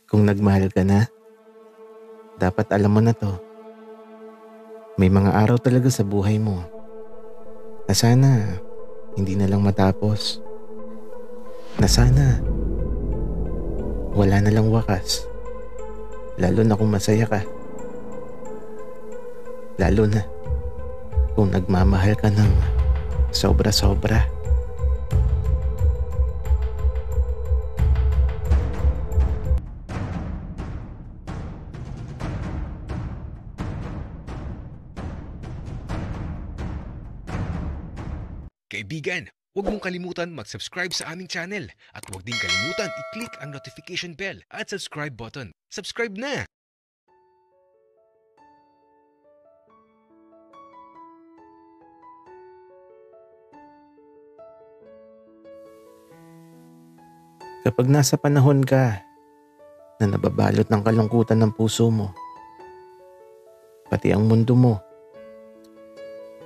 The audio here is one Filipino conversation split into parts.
Kung nagmahal ka na, dapat alam mo na to. May mga araw talaga sa buhay mo na sana hindi na lang matapos. Na sana wala na lang wakas. Lalo na kung masaya ka. Lalo na kung nagmamahal ka ng sobra-sobra. Kaibigan, huwag mong kalimutan mag-subscribe sa aming channel at huwag din kalimutan i-click ang notification bell at subscribe button. Subscribe na! Kapag nasa panahon ka na nababalot ng kalungkutan ng puso mo, pati ang mundo mo,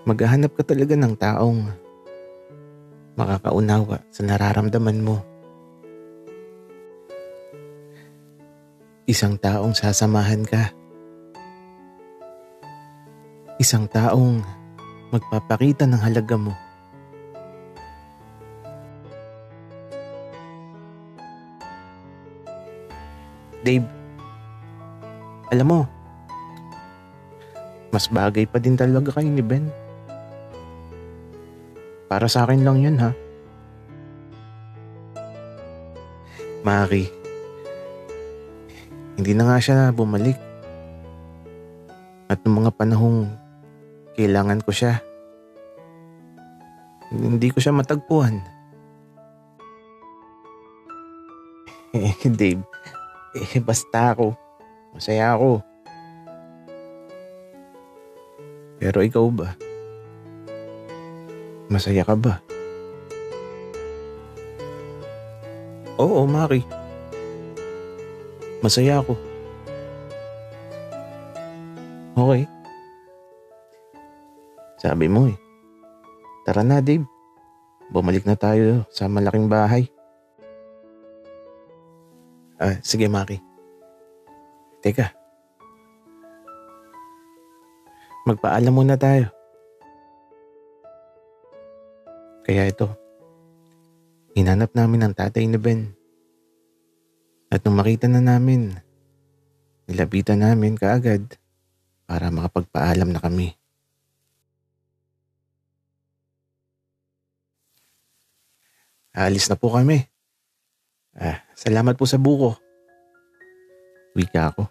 maghahanap ka talaga ng taong makakaunawa sa nararamdaman mo. Isang taong sasamahan ka. Isang taong magpapakita ng halaga mo. Dave, alam mo, mas bagay pa din talaga kayo ni Ben. Para sa akin lang yun, ha? Maki, hindi na nga siya bumalik. At noong mga panahong kailangan ko siya, hindi ko siya matagpuan. Dave, basta ako. Masaya ako. Pero ikaw ba? Masaya ka ba? Oo, Maki. Masaya ako. Okay. Sabi mo eh. Tara na, Dave. Bumalik na tayo sa malaking bahay. Sige, Maki. Teka. Magpaalam muna tayo. Kaya ito, hinanap namin ang tatay ni Ben. At nung makita na namin, nilapitan namin kaagad para makapagpaalam na kami. Aalis na po kami. Salamat po sa buko. Wika ako.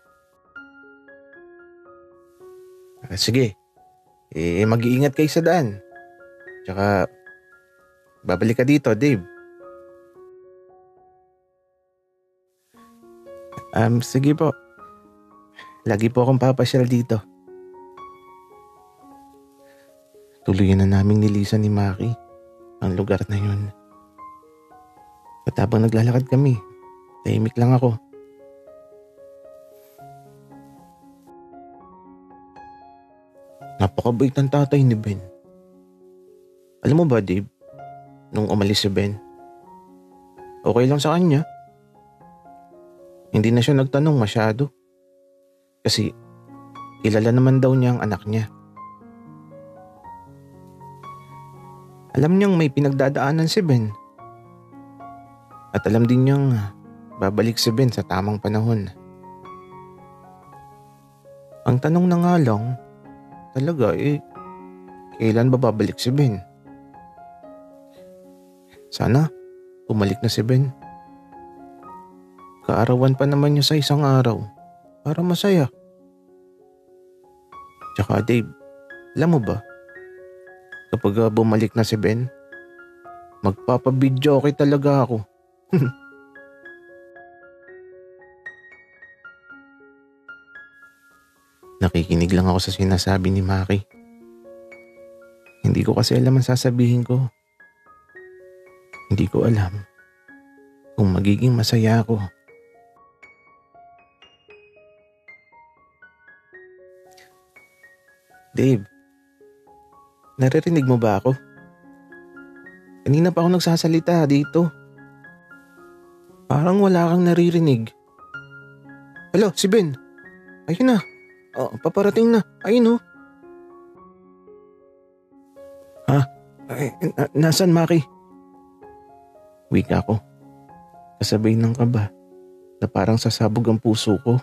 Sige, mag-iingat kayo sa daan. Tsaka, babalik ka dito, Dave. Sige po. Lagi po akong papasyal dito. Tuluyan na naming nilisan ni Maki ang lugar na yun. At habang naglalakad kami, tahimik lang ako. Napakabait ng tatay ni Ben. Alam mo ba, Dave, nung umalis si Ben, okay lang sa kanya. Hindi na siya nagtanong masyado. Kasi kilala naman daw niya ang anak niya. Alam niyang may pinagdadaanan si Ben. At alam din niyang babalik si Ben sa tamang panahon. Ang tanong na nga lang, talaga kailan ba babalik si Ben? Sana bumalik na si Ben. Kaarawan pa naman niya sa isang araw para masaya. Tsaka Dave, alam mo ba, kapag bumalik na si Ben, magpapabidyo okay talaga ako. Nakikinig lang ako sa sinasabi ni Maki. Hindi ko kasi alam ang sasabihin ko. Hindi ko alam kung magiging masaya ako. Dave, naririnig mo ba ako? Kanina pa ako nagsasalita dito. Parang wala kang naririnig. Hala, si Ben. Ayun na. Oh, paparating na. Ayun oh. Ha? Nasaan, Maki? Wika ko. Kasabay ng kaba na parang sasabog ang puso ko.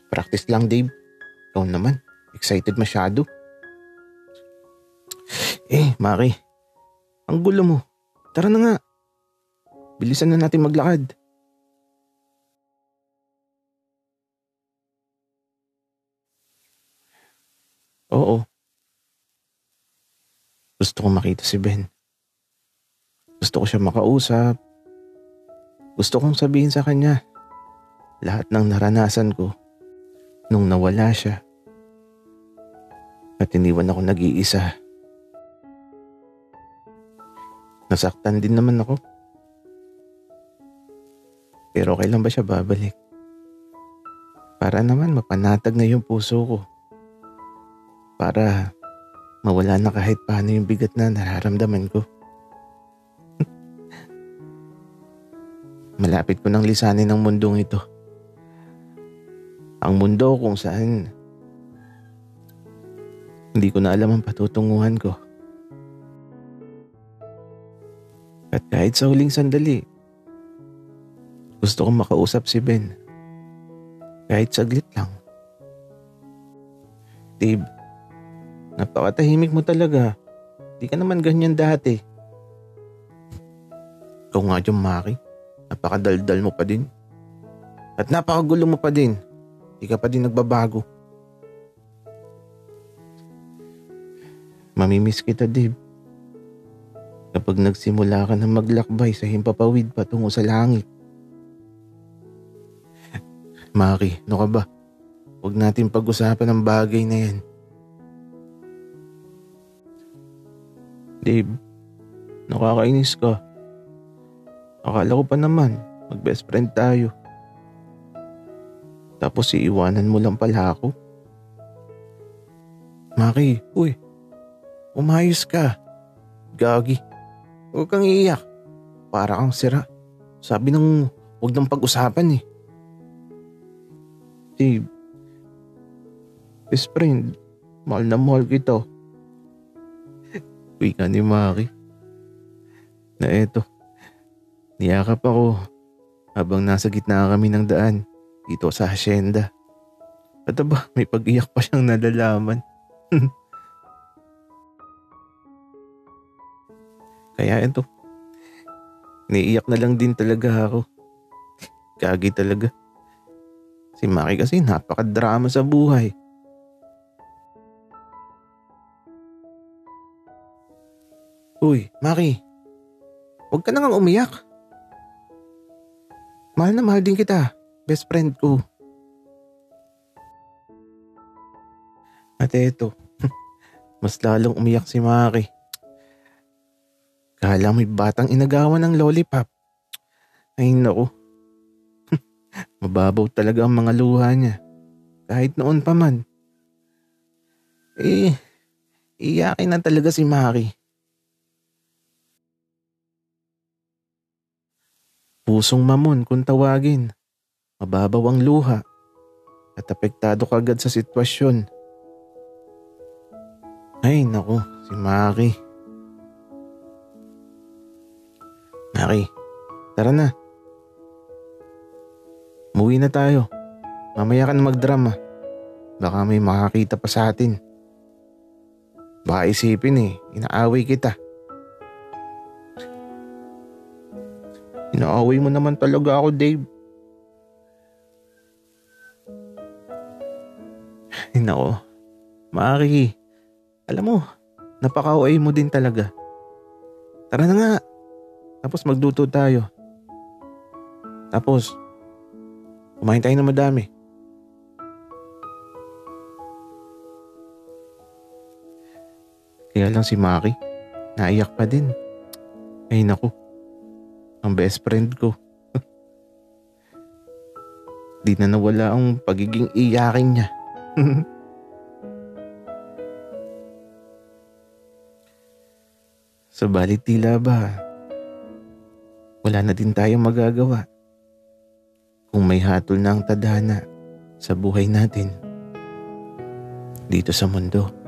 Practice lang, Dave. Ikaw naman. Excited masyado. Maki. Ang gulo mo. Tara na nga. Bilisan na natin maglakad. Oo. Gusto ko makita si Ben. Gusto ko siya makausap. Gusto kong sabihin sa kanya lahat ng naranasan ko nung nawala siya. At iniwan ako nag-iisa. Nasaktan din naman ako. Pero kailan ba siya babalik? Para naman mapanatag na yung puso ko. Para mawala na kahit paano yung bigat na nararamdaman ko. Malapit ko nang lisanin ang mundong ito. Ang mundo kung saan hindi ko na alam ang patutunguhan ko. At kahit sa huling sandali, gusto kong makausap si Ben. Kahit saglit lang. Dave, napakatahimik mo talaga. Di ka naman ganyan dati. Ikaw nga yung Maki. Napakadaldal mo pa din. At napakagulo mo pa din. Di ka pa din nagbabago. Mamimiss kita, Dave. Kapag nagsimula ka na maglakbay sa himpapawid patungo sa langit. Maki, ano ka ba? Huwag natin pag-usapan ang bagay na yan. Dave, nakakainis ka. Akala ko pa naman, mag-best friend tayo. Tapos iiwanan mo lang pala ako. Maki, uy, umayos ka. Gagi, huwag kang iiyak. Para kang sira. Sabi nang huwag nang pag-usapan eh. Dave, best friend, mahal na mahal kita. Uy ka ni Maki. Na eto, niyakap ako habang nasa gitna kami ng daan dito sa hasyenda. At aba, may pag-iyak pa siyang nalalaman. Kaya ito, naiiyak na lang din talaga ako. Kagi talaga. Si Maki kasi napakadrama sa buhay. Uy, Maki, huwag ka na nga umiyak. Mahal na mahal din kita, best friend ko. At eto, mas lalong umiyak si Maki. Kala may batang inagawan ng lollipop. Ay naku, mababaw talaga ang mga luha niya. Kahit noon pa man. Iyakin na talaga si Maki. Pusong mamon kung tawagin. Mababaw ang luha. At apektado kagad sa sitwasyon. Ay naku, si Maki. Maki, tara na. Umuwi na tayo. Mamaya ka na magdrama. Baka may makakita pa sa atin. Baka isipin inaaway kita. Inaaway mo naman talaga ako, Dave. Ay nako, Maki. Alam mo, napaka-OA mo din talaga. Tara na nga. Tapos magluto tayo. Tapos, kumain tayo ng madami. Kaya lang si Maki, naiyak pa din. Ay naku, ang best friend ko. Di na nawala ang pagiging iyakin niya. Subalit tila ba, wala na din tayong magagawa. kung may hatol na ang tadhana sa buhay natin dito sa mundo.